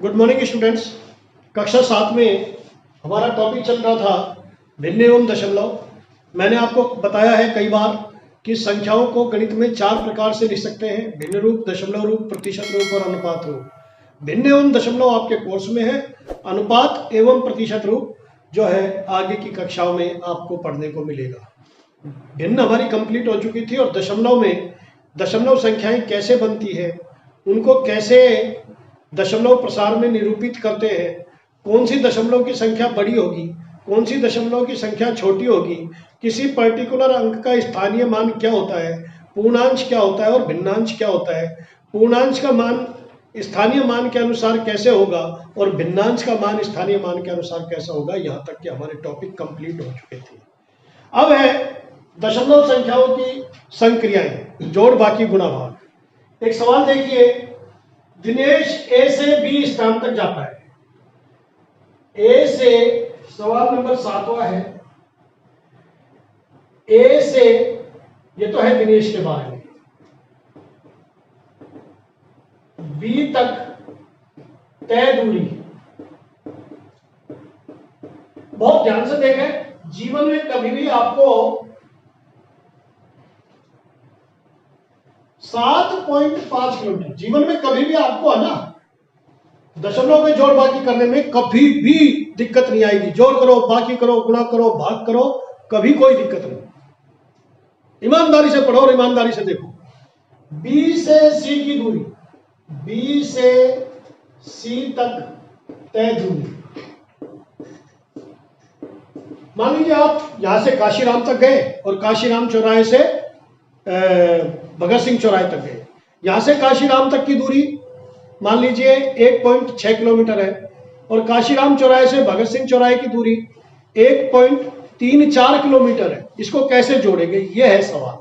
Good morning students. कक्षा 7 में हमारा टॉपिक चल रहा था भिन्न एवं दशमलव। मैंने आपको बताया है कई बार कि संख्याओं को गणित में 4 प्रकार से लिख सकते हैं: भिन्न रूप, दशमलव रूप, प्रतिशत रूप और अनुपात रूप। भिन्न एवं दशमलव आपके कोर्स में है। अनुपात एवं प्रतिशत रूप जो है आगे की कक्षाओं में आपको पढ़ने को मिलेगा। भिन्न हमारी कंप्लीट हो चुकी थी और दशमलव में दशमलव संख्याएं कैसे बनती है, उनको कैसे दशमलव प्रसार में निरूपित करते हैं, कौन सी दशमलव की संख्या बड़ी होगी, कौन सी दशमलव की संख्या छोटी होगी, किसी पर्टिकुलर अंक का स्थानीय मान क्या होता है, पूर्णांश क्या होता है और भिन्नांश क्या होता है, पूर्णांश का मान स्थानीय मान के अनुसार कैसे होगा और भिन्नांश का मान स्थानीय मान के अनुसार कैसा होगा, यहाँ तक कि हमारे टॉपिक कंप्लीट हो चुके थे। अब है दशमलव संख्याओं की संक्रियाएं, जोड़, बाकी, गुणा, भाग। एक सवाल देखिए, दिनेश ए से बी स्थान तक जाता है। ए से, सवाल नंबर 7वां है, ए से, ये तो है दिनेश के बारे में, बी तक तय दूरी। बहुत ध्यान से देखें, जीवन में कभी भी आपको 7.5 किलोमीटर, जीवन में कभी भी आपको है ना दशमलव में जोड़ बाकी करने में कभी भी दिक्कत नहीं आएगी। जोड़ करो, बाकी करो, गुणा करो, भाग करो, कभी कोई दिक्कत नहीं। ईमानदारी से पढ़ो और ईमानदारी से देखो। बी से सी की दूरी, बी से सी तक तय दूरी। मान लीजिए आप यहां से काशीराम तक गए और काशीराम चौराहे से भगत सिंह चौराहे तक गए। यहां से काशीराम तक की दूरी मान लीजिए 1.6 किलोमीटर है और काशीराम चौराहे से भगत सिंह चौराहे की दूरी 1.34 किलोमीटर है। इसको कैसे जोड़ेंगे, यह है सवाल।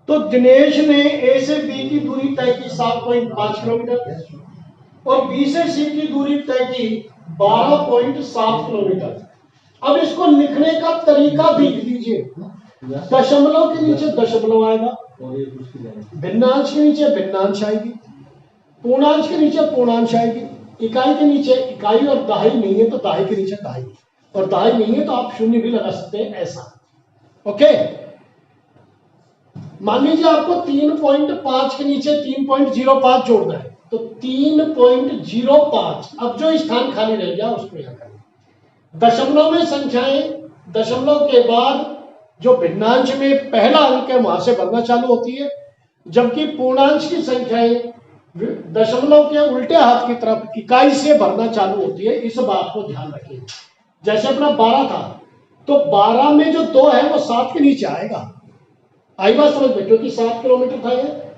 तो दिनेश ने ए से बी की दूरी तय की 7.5 किलोमीटर और बी से सी की दूरी तय की 12.7 किलोमीटर। अब इसको लिखने का तरीका देख लीजिए। दशमलव के नीचे दशमलव आएगा, भिन्नांश के नीचे भिन्नांश आएगी, पूर्णांश के नीचे पूर्णांश आएगी, इकाई के नीचे इकाई, और दहाई नहीं है तो दहाई के नीचे दहाई, और दहाई नहीं है तो आप शून्य भी लगा सकते हैं, ऐसा। ओके, मान लीजिए आपको 3.5 के नीचे 3.05 जोड़ना है, तो 3.05। अब जो स्थान खाली रह गया उसको यहां करें। दशमलव में संख्याएं दशमलव के बाद जो भिन्नांश में पहला अंक है वहां से बढ़ना चालू होती है, जबकि पूर्णांश की संख्याएं दशमलव के उल्टे हाथ की तरफ इकाई से बढ़ना चालू होती है। इस बात को ध्यान रखिए। जैसे अपना 12 था, तो 12 में जो 2 है वो 7 के नीचे आएगा। आई बात समझ में, क्योंकि 7 किलोमीटर था,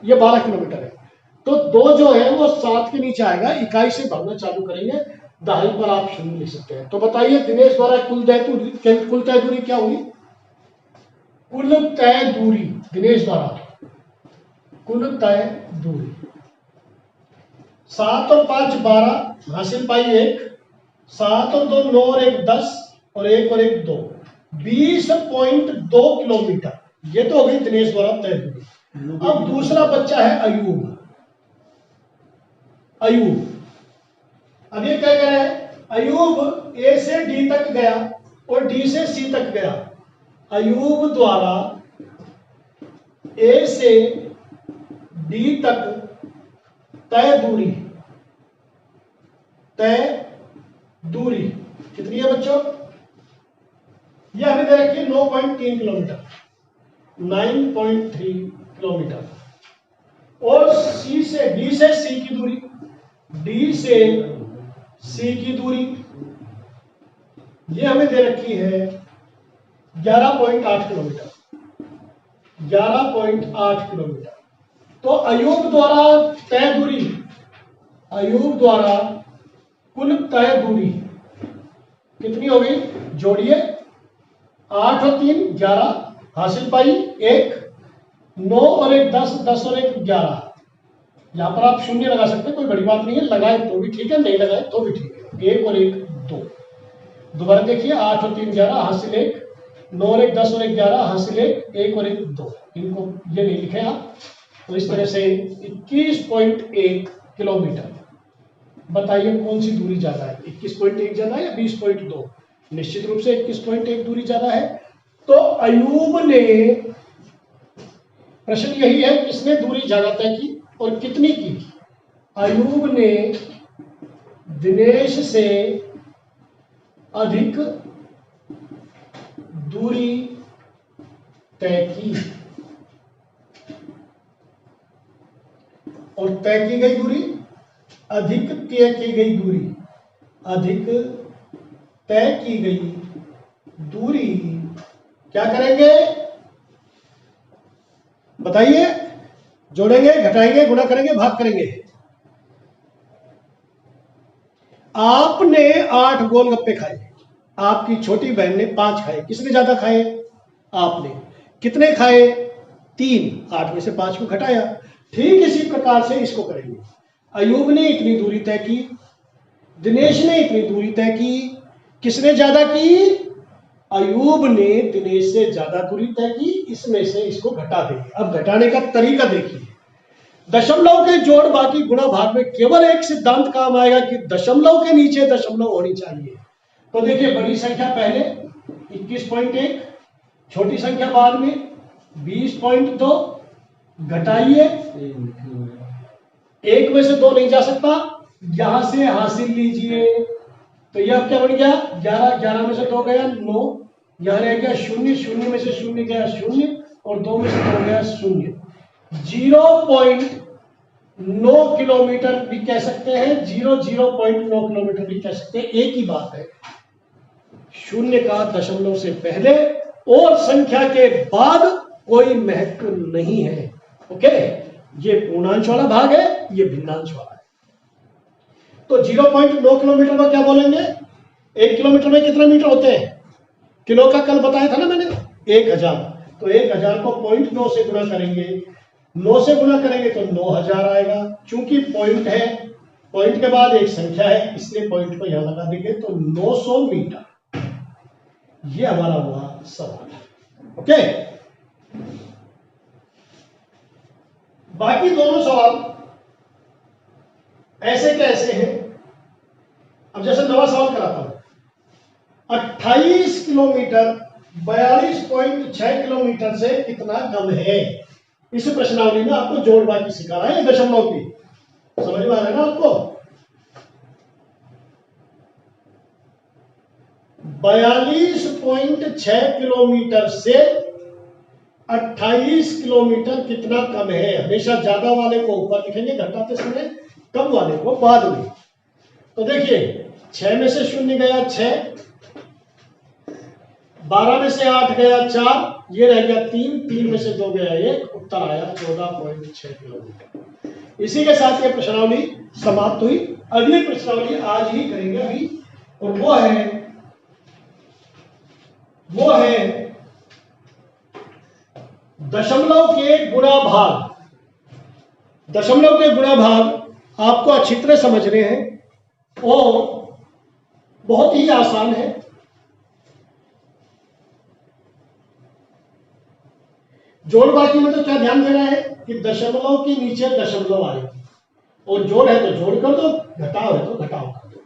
ये 12 किलोमीटर है, तो 2 जो है वो 7 के नीचे आएगा, इकाई से बढ़ना चालू करेंगे, दहाई पर आप शून्य लिख सकते हैं। तो बताइए दिनेश द्वारा कुल तय दूरी क्या हुई? कुल तय दूरी दिनेश द्वारा, कुल तय दूरी 7 और 5 12, हासिल पाई 1, 7 और 2 9 और 1 10, और 1 और 1 2, 20.2 किलोमीटर। ये तो हो गई दिनेश द्वारा तय दूरी। अब दूसरा बच्चा है अयूब। अयूब अब ये क्या कह रहा है? अयूब ए से डी तक गया और डी से सी तक गया। अयूब द्वारा ए से डी तक तय दूरी, तय दूरी कितनी है बच्चों? यह हमें दे रखी है 9.3 किलोमीटर, 9.3 किलोमीटर। और सी से डी से सी की दूरी, डी से सी की दूरी यह हमें दे रखी है 11.8 किलोमीटर, 11.8 किलोमीटर। तो अयूब द्वारा तय दूरी, अयूब द्वारा कुल तय दूरी कितनी हो गई? जोड़िए, 8 और 3 11, हासिल पाई 1, 9 और 1 10, 10 और 1 11। यहां पर आप शून्य लगा सकते हैं, कोई बड़ी बात नहीं है, लगाए तो भी ठीक है, नहीं लगाए तो भी ठीक है। 1 और 1 2। दोबारा देखिए, 8 और 3 11, हासिल 1, 9 और 1 10 और 1 11, हासिल 1 और 1 2। इनको ये नहीं लिखे आप, तो इस तरह से 21.1 किलोमीटर बताइए कौन सी दूरी ज्यादा है, 21.1 ज्यादा है या 20.2? निश्चित रूप से 21.1 दूरी ज्यादा है। तो अयूब ने, प्रश्न यही है किसने दूरी ज्यादा तय की और कितनी की? अयूब ने दिनेश से अधिक दूरी तय की, और तय की गई दूरी, अधिक तय की गई दूरी, अधिक तय की गई दूरी क्या करेंगे बताइए? जोड़ेंगे, घटाएंगे, गुणा करेंगे, भाग करेंगे। आपने 8 गोलगप्पे खाए, आपकी छोटी बहन ने 5 खाए, किसने ज्यादा खाए? आपने। कितने खाए? 3। 8 में से 5 को घटाया। ठीक इसी प्रकार से इसको करेंगे। अयूब ने इतनी दूरी तय की, दिनेश ने इतनी दूरी तय की, किसने ज्यादा की? अयूब ने दिनेश से ज्यादा दूरी तय की, इसमें से इसको घटा देंगे। अब घटाने का तरीका देखिए। दशमलव के जोड़ बाकी गुणा भाग में केवल एक सिद्धांत काम आएगा कि दशमलव के नीचे दशमलव होनी चाहिए। तो देखिए, बड़ी संख्या पहले 21.1, छोटी संख्या बाद में 20.2, घटाइए, 1 में से 2 नहीं जा सकता, यहां से हासिल लीजिए। तो यह क्या बन गया? 11, 11 में से 2 गया 9, यहां रह गया 0, 0 में से 0 गया 0, और 2 में से 2 गया 0। 0.9 किलोमीटर भी कह सकते हैं, 0.9 किलोमीटर भी कह सकते हैं, एक ही बात है। शून्य का दशमलव से पहले और संख्या के बाद कोई महत्व नहीं है। ओके, ये पूर्णांश वाला भाग है, ये भिन्नांश वाला है। तो 0.9 किलोमीटर का क्या बोलेंगे? 1 किलोमीटर में कितने मीटर होते हैं? किलो का कल बताया था ना मैंने, 1000। तो 1000 को 0.9 से गुणा करेंगे, 9 से गुणा करेंगे तो 9000 आएगा। चूंकि पॉइंट है, पॉइंट के बाद एक संख्या है, इसलिए पॉइंट को यहां लगा देंगे। तो 900 मीटर, ये हमारा हुआ सवाल। ओके, बाकी दोनों सवाल ऐसे कैसे हैं? अब जैसे नवा सवाल कराता हूं, 28 किलोमीटर 42.6 किलोमीटर से कितना कम है? इस प्रश्नावली में आपको जोड़ बाकी सिखा रहा है, दशमलव की। समझ में आ रहा है ना आपको? 42.6 किलोमीटर से 28 किलोमीटर कितना कम है? हमेशा ज्यादा वाले को ऊपर लिखेंगे घटाते समय, कम वाले को बाद में। तो देखिए, 6 में से 0 गया 6, 12 में से 8 गया 4, ये रह गया 3, 3 में से 2 गया 1, उत्तर आया 14.6 किलोमीटर। इसी के साथ ये प्रश्नावली समाप्त हुई। अगली प्रश्नावली आज ही करेंगे अभी, और वो है दशमलव के गुणा भाग। दशमलव के गुणा भाग आपको अच्छी तरह समझने हैं और बहुत ही आसान है। जोड़ बाकी में तो क्या ध्यान देना है कि दशमलव के नीचे दशमलव आएगी, और जोड़ है तो जोड़ कर दो, घटाव है तो घटाव कर दो।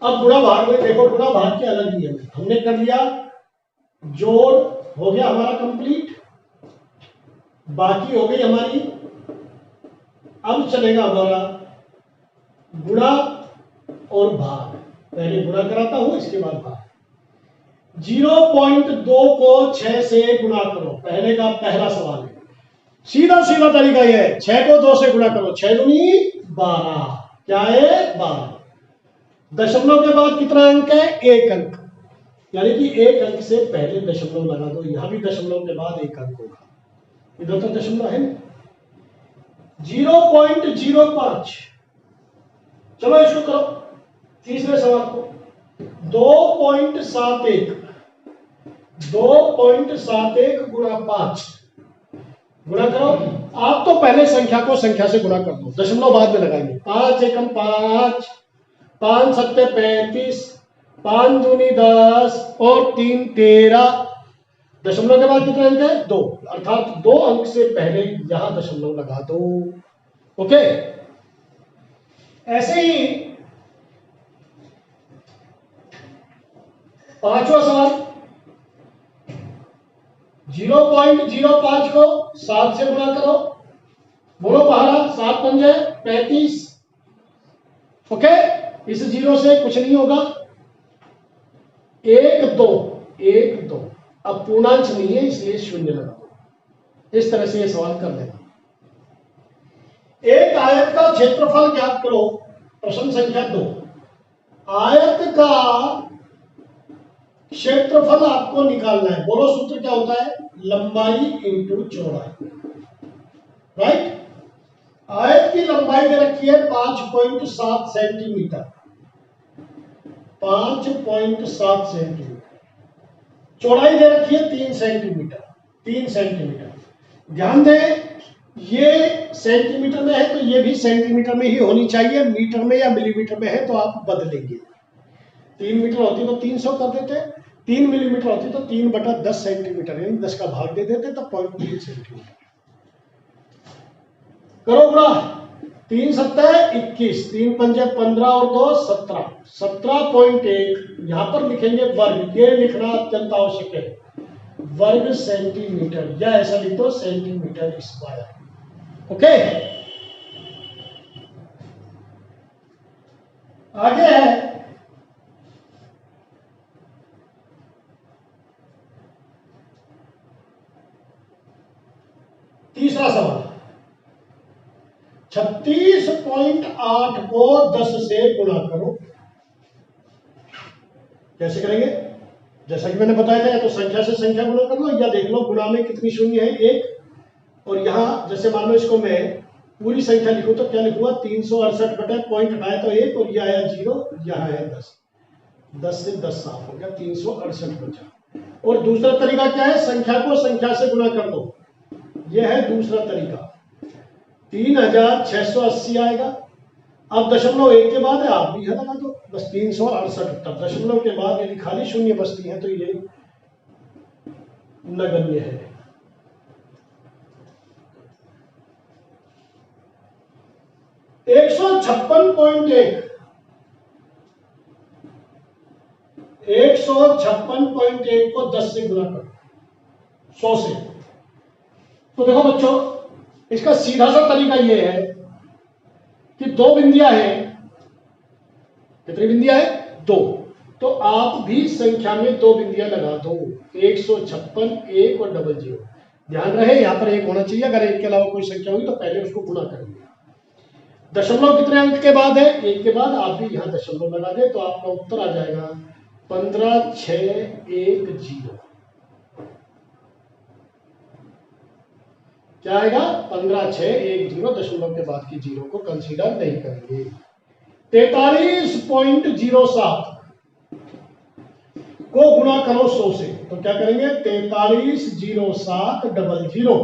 अब गुणा भाग में देखो, गुणा भाग के अलग नियम है। हमने कर लिया, जोड़ हो गया हमारा कंप्लीट, बाकी हो गई हमारी। अब चलेगा हमारा गुणा और भाग। पहले गुणा कराता हूं, इसके बाद भाग। 0.2 को 6 से गुणा करो, पहले का पहला सवाल है। सीधा सीधा तरीका यह है, 6 को 2 से गुणा करो, 6 दूनी 12, क्या है? 12। दशमलव के बाद कितना अंक है? 1 अंक, यानी कि 1 अंक से पहले दशमलव लगा दो। यहां भी दशमलव के बाद 1 अंक होगा, इधर तो दशमलव है। 0.05, चलो इसको करो, तीसरे सवाल को। 2.71, 2.71 गुणा 5, गुणा करो। आप तो पहले संख्या को संख्या से गुणा कर दो, दशमलव बाद में लगाएंगे। 5 एकम 5, 5 सत्ते 35, 5 दूनी 10 और 3 13। दशमलव के बाद कितने अंक है? 2, अर्थात 2 अंक से पहले यहां दशमलव लगा दो। ओके, ऐसे ही पांचवा सवाल, 0.05 को 7 से गुणा करो। बोलो पहाड़ा, 7 पंजे 35। ओके, इस जीरो से कुछ नहीं होगा। 1 2 1 2, अब पूर्णांश नहीं है इसलिए शून्य लगा दो। इस तरह से ये सवाल कर लेना। एक आयत का क्षेत्रफल ज्ञात करो। प्रश्न संख्या 2। आयत का क्षेत्रफल आपको निकालना है। बोलो सूत्र क्या होता है? लंबाई इंटू चौड़ाई। राइट। आयत की लंबाई दे रखी है 5.7 सेंटीमीटर। 5.7 सेंटीमीटर। चौड़ाई दे रखी है 3 सेंटीमीटर। 3 सेंटीमीटर। ध्यान दें, ये सेंटीमीटर में है तो ये भी सेंटीमीटर में ही होनी चाहिए। मीटर में या मिलीमीटर में है तो आप बदलेंगे। 3 मीटर होती तो 300 कर देते, 3 मिलीमीटर होती तो 3/10 सेंटीमीटर, यानी 10 का भाग दे देते तो 0.3 सेंटीमीटर। करो गुणा। 3 सत्तर 21, 3 पंजे 15 और 2 17, 17.1। यहां पर लिखेंगे वर्ग, ये लिखना अत्यंत आवश्यक है। वर्ग सेंटीमीटर, या ऐसा लिख दो सेंटीमीटर स्क्वायर। ओके, आगे है तीसरा सवाल। 36.8 को 10 से गुणा करो। कैसे करेंगे? जैसा कि मैंने बताया था, या तो संख्या से संख्या गुणा कर लो, या देख लो गुणा में कितनी शून्य है, 1। और यहां जैसे मान लो इसको मैं पूरी संख्या लिखूं तो क्या लिखूंगा? 368 बटे पॉइंट हटाया तो 1, और यह आया 0, यह आया 10। 10 से 10 साफ हो गया, 368 बचा। और दूसरा तरीका क्या है? संख्या को संख्या से गुणा कर दो। यह है दूसरा तरीका। 3680 आएगा। अब दशमलव 1 के बाद है, आप भी यह लगा दो बस 368। तब दशमलव के बाद यदि खाली शून्य बचती है तो ये नगण्य है। एक 156.1 को 10 से गुणा करो 100 से। तो देखो बच्चों, इसका सीधा सा तरीका यह है कि 2 बिंदियां हैं। कितनी बिंदियां हैं? 2। तो आप भी संख्या में 2 बिंदियां लगा दो। 156, 1 और 00। ध्यान रहे यहां पर 1 होना चाहिए। अगर 1 के अलावा कोई संख्या हुई तो पहले उसको गुणा करेंगे। दशमलव कितने अंक के बाद है? 1 के बाद। आप भी यहां दशमलव लगा दे तो आपका उत्तर आ जाएगा 15610। क्या आएगा? 15610। दशमलव के बाद की जीरो को कंसीडर नहीं करेंगे। 43.07 को गुणा करो 100 से। तो क्या करेंगे? 430700,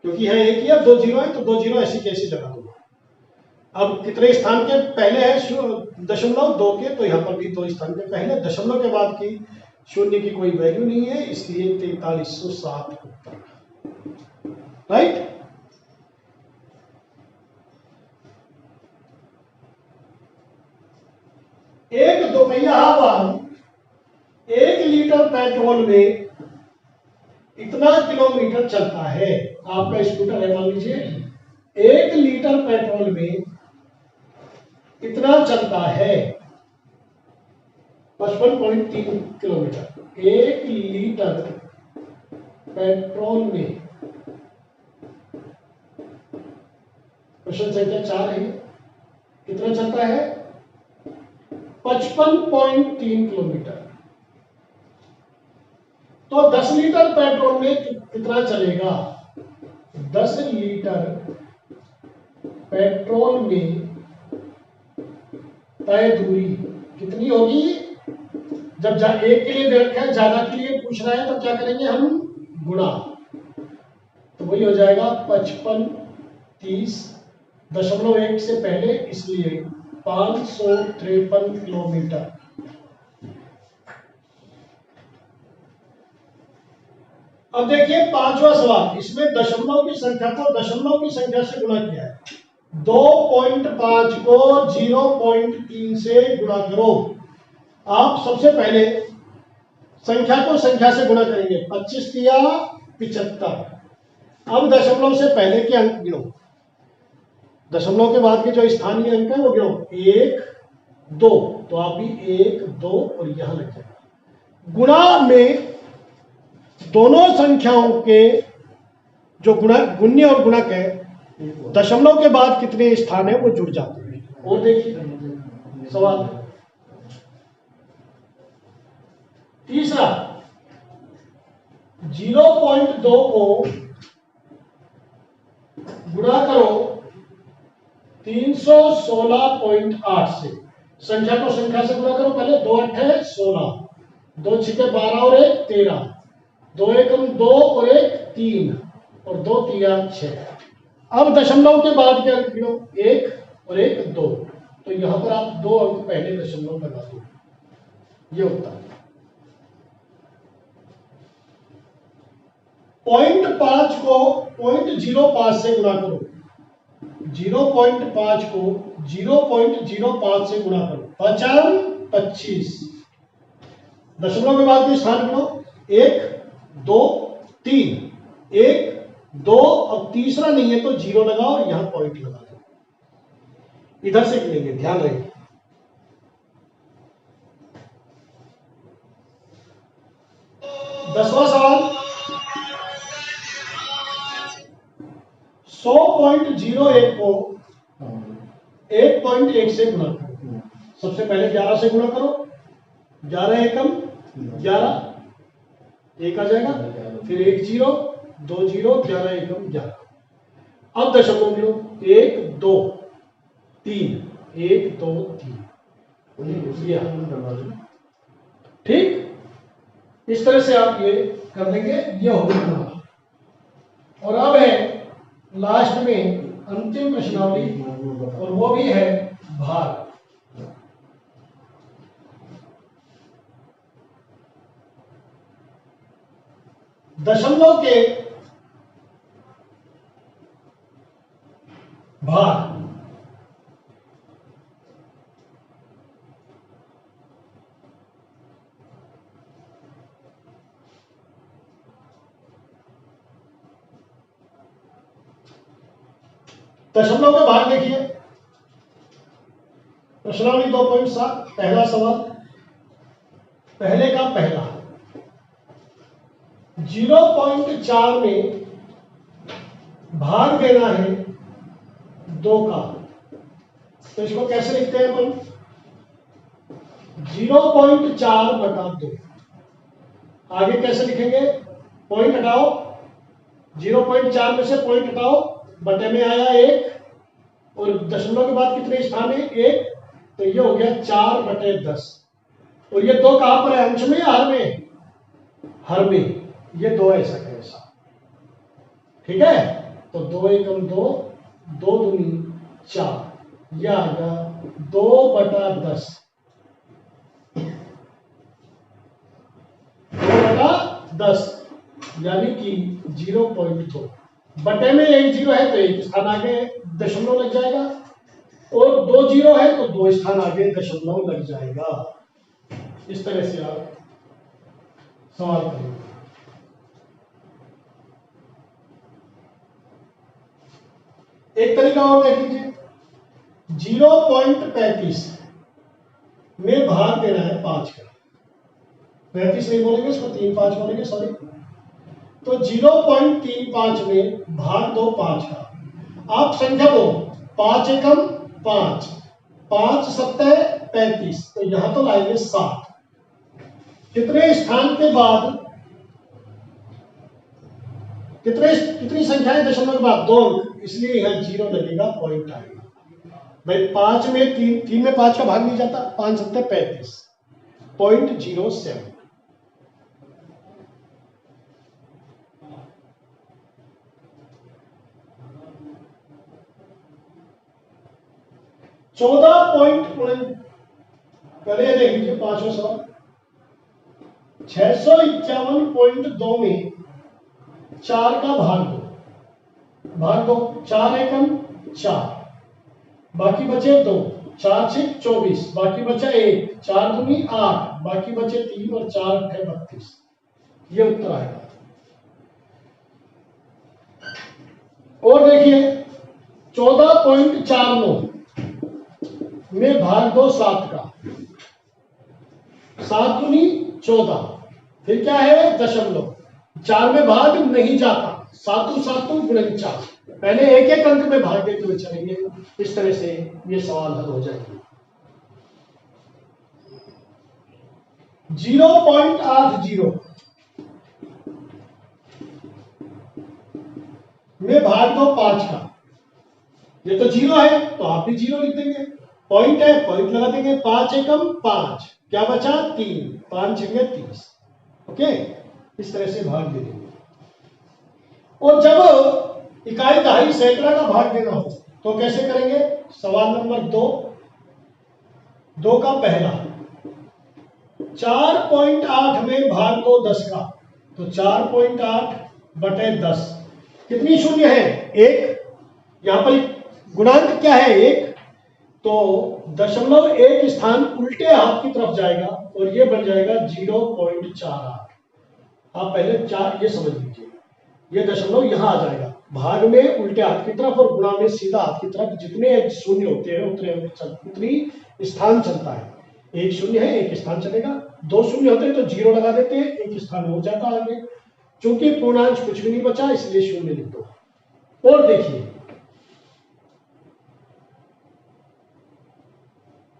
क्योंकि है 1 या 2 जीरो है तो 2 जीरो ऐसी कैसी लगा दूंगा। अब कितने स्थान के पहले है दशमलव? 2 के, तो यहां पर भी 2 स्थान के पहले। दशमलव के बाद की शून्य की कोई वैल्यू नहीं है, इसलिए 4307 उत्तर। राइट। एक दोपहिया वाहन 1 लीटर पेट्रोल में इतना किलोमीटर चलता है। आपका स्कूटर है मान लीजिए, 1 लीटर पेट्रोल में इतना चलता है 55.3 किलोमीटर। 1 लीटर पेट्रोल में, प्रश्न संख्या 4 है, कितना चलता है? 55.3 किलोमीटर। तो 10 लीटर पेट्रोल में कितना चलेगा? 10 लीटर पेट्रोल में तय दूरी कितनी होगी? जब 1 के लिए दे रखा है, ज्यादा के लिए पूछ रहा है तो क्या करेंगे हम? गुणा। तो वही हो जाएगा 55 30 दशमलव 1 से पहले, इसलिए 553 किलोमीटर। अब देखिए 5वां सवाल। इसमें दशमलव की संख्या को दशमलव की संख्या से गुणा किया है। 2.5 को 0.3 से गुणा करो। आप सबसे पहले संख्या को संख्या से गुणा करेंगे। 25 दिया 75। अब दशमलव से पहले के अंक गिनो, दशमलव के बाद के जो स्थानीय अंक है वो गिनो। 1 2, तो आप भी 1 2 और यहां लग जाएगा। गुणा में दोनों संख्याओं के जो गुण्य और गुणक है, दशमलव के बाद कितने स्थान है वो जुड़ जाते हैं। और देखिए सवाल तीसरा, 0.2 को गुणा करो 316.8 से। संख्या को संख्या से गुणा करो पहले। 2 8 16, 2 6 12 और 1 13, 2 1 2 और 1 3 और 2 3 6। अब दशमलव के बाद के अंक गिनो, 1 और 1 2, तो यहां पर आप 2 अंक पहले दशमलव लगा दो, ये उत्तर। 0.5 को 0.05 से गुणा करो। 0.5 को 0.05 से गुणा करो। 25। दशमलव के बाद के स्थान गिनो, 1 2 3, 1 2, अब तीसरा नहीं है तो 0 लगाओ और यहां पॉइंट लगा दो। इधर से गिनेंगे, ध्यान रहे। दसवां सवाल, 100.01 को 1.1 से गुणा करो। सबसे पहले 11 से गुणा करो। 11 एकम 11, 1 आ जाएगा, फिर 1 0 2 0, 11 एकम 11। अब दशमलव गिनो, 1 2 3, 1 2 3, ठीक। इस तरह से आप ये कर देंगे, ये हो गया। और अब है लास्ट में अंतिम प्रश्नावली, और वो भी है भाग। दशमलव के भाग। दशमलव के भाग देखिए, प्रश्नावली 2.7। पहला सवाल, पहले का पहला 0.4 में भाग देना है 2 का, तो इसको कैसे लिखते हैं अपन? 0.4 बटा 2। आगे कैसे लिखेंगे? पॉइंट हटाओ, 0.4 में से पॉइंट हटाओ, बटे में आया 1 और दशमलव के बाद कितने स्थान है? 1, तो ये हो गया 4 बटे 10। और ये 2 कहां पर है? अंश में या हर में? हर में। ये 2 ऐसा है, ऐसा, ठीक है। तो 2 एकम 2, 2 दूनी 4, यह आ गया 2 बटा 10, 2 बटा 10, यानी कि 0.2। बटे में 1 0 है तो 1 स्थान आगे दशमलव लग जाएगा, और 2 0 है तो 2 स्थान आगे दशमलव लग जाएगा। इस तरह से आप सवाल करेंगे। एक तरीका और देख लीजिए, 0.35 में भाग देना है 5 का। 35 नहीं बोलेंगे, इसको 3 5 बोलेंगे, सॉरी। तो 0.35 में भाग दो 5 का। आप संख्या दो, 5 एकम 5, 5 सत्ते 35, तो यहां तो लाएंगे 7। कितने स्थान के बाद कितनी संख्या है दशमलव के बाद? 2 अंक, इसलिए यहां 0 लगेगा, पॉइंट आएगा। भाई 5 में 3 में 5 का भाग नहीं जाता, 5 सत्ते 35, 0.07। पहले ये देख लीजिए, 5वां सवाल, 651.2 में 4 का भाग दो, 4 एकम 4, बाकी बचे 2, 4 6 24, बाकी बचा 1, 4 दूनी 8, बाकी बचे 3 और 4 8 32। ये उत्तर आएगा। और देखिए 14.49 में भाग दो 7 का, 7 दूनी 14, फिर क्या है दशमलव, 4 में भाग नहीं जाता, 7 7 गुणन 4, पहले एक एक अंक में भाग देते हुए चलेंगे। इस तरह से ये सवाल हल हो जाएंगे। 0.80 में भाग दो 5 का, ये तो 0 है तो आप भी 0 लिख देंगे, पॉइंट है पॉइंट लगा देंगे, 5 एकम 5, क्या बचा 3, 5 छंगे 30। ओके, इस तरह से भाग दे देंगे। और जब इकाई दहाई सैकड़ा का भाग देना हो तो कैसे करेंगे? सवाल नंबर 2 का पहला, 4.8 में भाग दो 10 का, तो 4.8 बटे 10, कितनी शून्य है? 1। यहां पर गुणांक क्या है? 1, तो दशमलव 1 स्थान उल्टे हाथ की तरफ जाएगा और ये बन जाएगा 0.48। आप पहले 4 ये समझ लीजिए, ये दशमलव यहां आ जाएगा, भाग में उल्टे हाथ की तरफ और गुणा में सीधा हाथ की तरफ, जितने शून्य होते हैं उतनी स्थान चलता है। 1 शून्य है 1 स्थान चलेगा, 2 शून्य होते हैं तो 0 लगा देते हैं, 1 स्थान हो जाता आगे। चूंकि पूर्णांश कुछ भी नहीं बचा इसलिए 0 लिख दो। और देखिए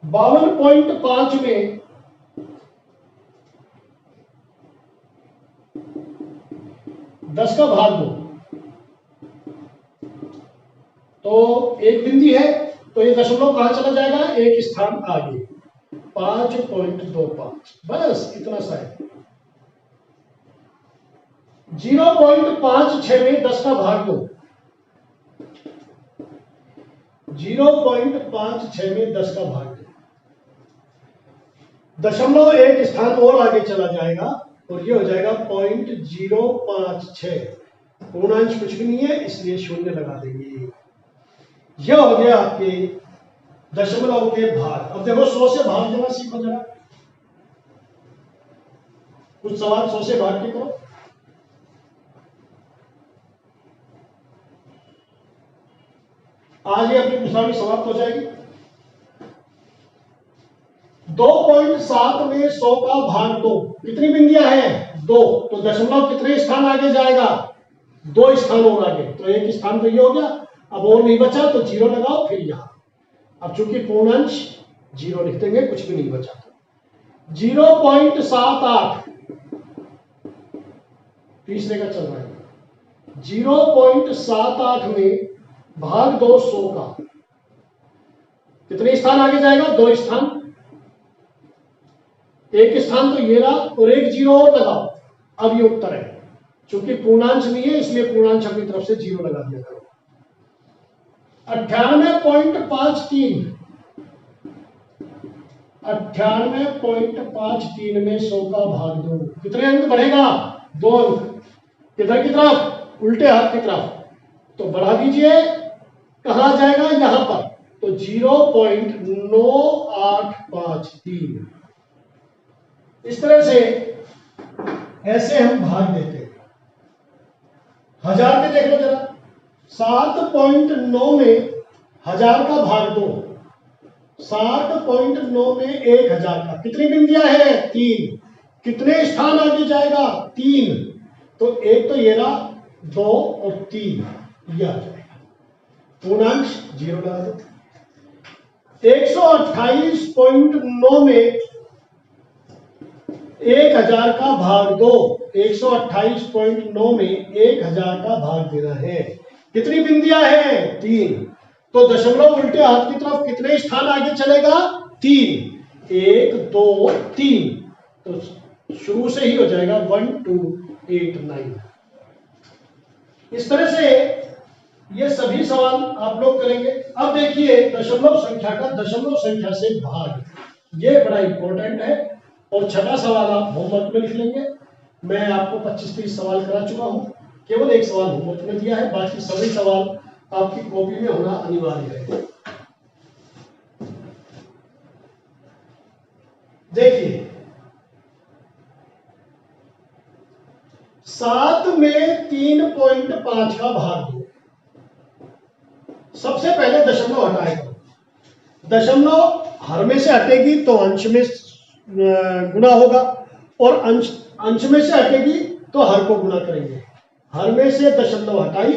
52.5 में 10 का भाग दो, तो एक बिंदी है तो ये दशमलव कहां चला जाएगा? 1 स्थान आगे, 5.25, बस इतना सा है। 0.56 में 10 का भाग दो, 0.56 में 10 का भाग दो, दशमलव 1 स्थान और आगे चला जाएगा और ये हो जाएगा 0.056, पूर्णांश कुछ भी नहीं है इसलिए 0 लगा देंगे। यह हो गया आपके दशमलव के भाग। अब देखो 100 से भाग देना सीखो जरा, कुछ सवाल 100 से भाग के करो। आज ये अपनी पुस्तकावली समाप्त हो जाएगी। 2.7 में 100 का भाग दो, कितनी बिंदियां हैं? 2, तो दशमलव कितने स्थान आगे जाएगा? 2 स्थान और आगे, तो 1 स्थान तो ये हो गया, अब और नहीं बचा तो 0 लगाओ, फिर यहां। अब चूंकि पूर्णांश 0 लिख देंगे, कुछ भी नहीं बचा। 0.78 तीसरे का चल रहा है, 0.78 में भाग दो 100 का, कितने स्थान आगे जाएगा? 2 स्थान, 1 स्थान तो ये रहा और 1 0 और लगाओ। अब ये उत्तर है, चूंकि पूर्णांश नहीं है इसलिए पूर्णांश अपनी तरफ से 0 लगा दिया करो। 98.53 में 100 का भाग दो, कितने अंक बढ़ेगा? 2 अंक, किधर की तरफ? उल्टे हाथ की तरफ, तो बढ़ा दीजिए, कहां जाएगा? यहां पर, तो 0.9853। इस तरह से ऐसे हम भाग देते हैं। 1000 के देख लो जरा, 7.9 में 1000 का भाग दो, 7.9 में 1000 का, कितनी बिंदियां है? 3, कितने स्थान आगे जाएगा? 3, तो 1 तो ये रहा, 2 और 3 ये आ जाएगा, पूर्णांश 0 लगा देते। 128.9 में 1000 का भाग दो, 128.9 में 1000 का भाग देना है, कितनी बिंदियां हैं? 3, तो दशमलव उल्टे हाथ की तरफ कितने स्थान आगे चलेगा? 3, 1 2 3, तो शुरू से ही हो जाएगा 1 2 8 9। इस तरह से ये सभी सवाल आप लोग करेंगे। अब देखिए दशमलव संख्या का दशमलव संख्या से भाग, ये बड़ा इंपॉर्टेंट है। और छठा सवाल आप होमवर्क में लिख लेंगे। मैं आपको 25-30 सवाल करा चुका हूं, केवल एक सवाल होमवर्क में दिया है, बाकी सभी सवाल आपकी कॉपी में होना अनिवार्य है। 7 में 3.5 का भाग दो। सबसे पहले दशमलव हटाएगा, दशमलव हर में से हटेगी तो अंश में गुणा होगा, और अंश में से हटेगी तो हर को गुणा करेंगे। हर में से दशमलव हटाई,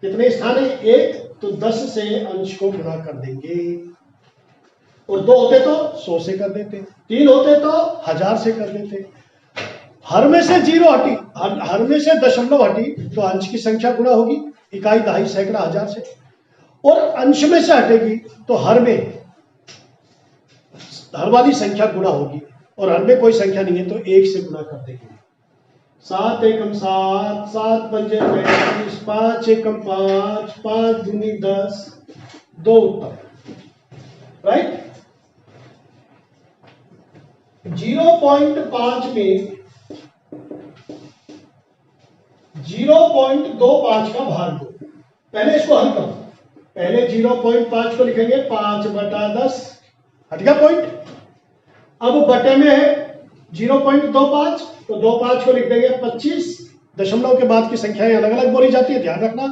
कितने स्थान है? 1, तो 10 से अंश को गुणा कर देंगे, और 2 होते तो 100 से कर देते, 3 होते तो 1000 से कर देते। हर में से 0 हटी, हर में से दशमलव हटी तो अंश की संख्या गुणा होगी, इकाई, दहाई, सैकड़ा, 1000 से, और अंश में से हटेगी तो हर वाली संख्या गुणा होगी, और हर में कोई संख्या नहीं है तो 1 से गुणा कर देंगे। 7 एकम 7, 7 पंजे 35, 5 एकम 5, 5 दूनी 10, 2 उत्तर, राइट। 0.5 में 0.25 का भाग दो। पहले इसको हल करो, पहले 0.5 को लिखेंगे 5/10, हट गया पॉइंट। अब बटे में है 0.25, तो 25 को लिख देंगे 25, दशमलव के बाद की संख्याएं अलग अलग बोली जाती है, ध्यान रखना।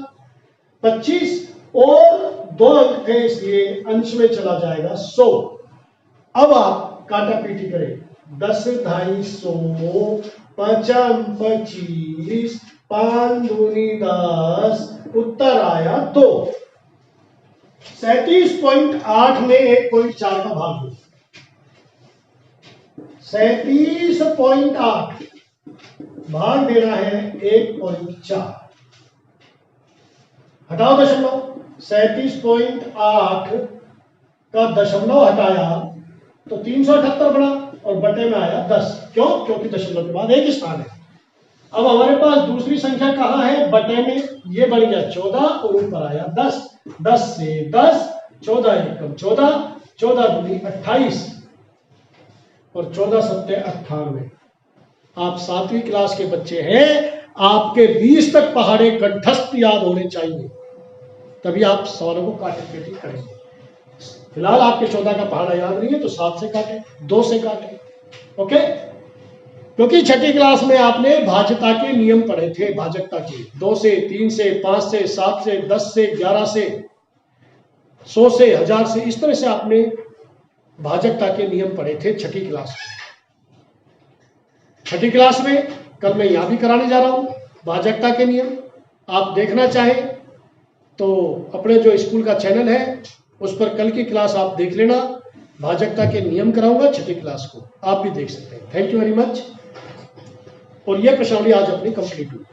25 और 2 अंक थे इसलिए अंश में चला जाएगा 100। अब आप काटा पीटी करें, 10 250, 5 25, 5 दूनी 10, उत्तर आया 2। 37.8 में 1.4 का भाग दो। 37.8 भाग देना है 1.4, हटाओ दशमलव। 37.8 का दशमलव हटाया तो 378 बना, और बटे में आया 10। क्यों? क्योंकि दशमलव के बाद एक स्थान है। अब हमारे पास दूसरी संख्या कहां है? बटे में, ये बन गया 14 और ऊपर आया 10। 10 से 10, 14 एकम 14, 14 दूनी 28, और 14 सत्ते 98। आप 7वीं क्लास के बच्चे हैं, आपके 20 तक पहाड़े कंठस्थ याद होने चाहिए, तभी आप सवालों को काटे पीटी करेंगे। फिलहाल आपके 14 का पहाड़ा याद नहीं है तो 7 से काटे, 2 से काटे, ओके। क्योंकि छठी क्लास में आपने भाज्यता के नियम पढ़े थे, भाजकता के, 2 से, 3 से, 5 से, 7 से, 10 से, 11 से, 100 से, 1000 से, इस तरह से आपने भाजकता के नियम पढ़े थे छठी क्लास में। छठी क्लास में कल मैं यहां भी कराने जा रहा हूं भाजकता के नियम। आप देखना चाहें तो अपने जो स्कूल का चैनल है उस पर कल की क्लास आप देख लेना, भाजकता के नियम कराऊंगा छठी क्लास को, आप भी देख सकते हैं। Thank you very much. और यह प्रश्नावली आज अपनी कंप्लीट हुई।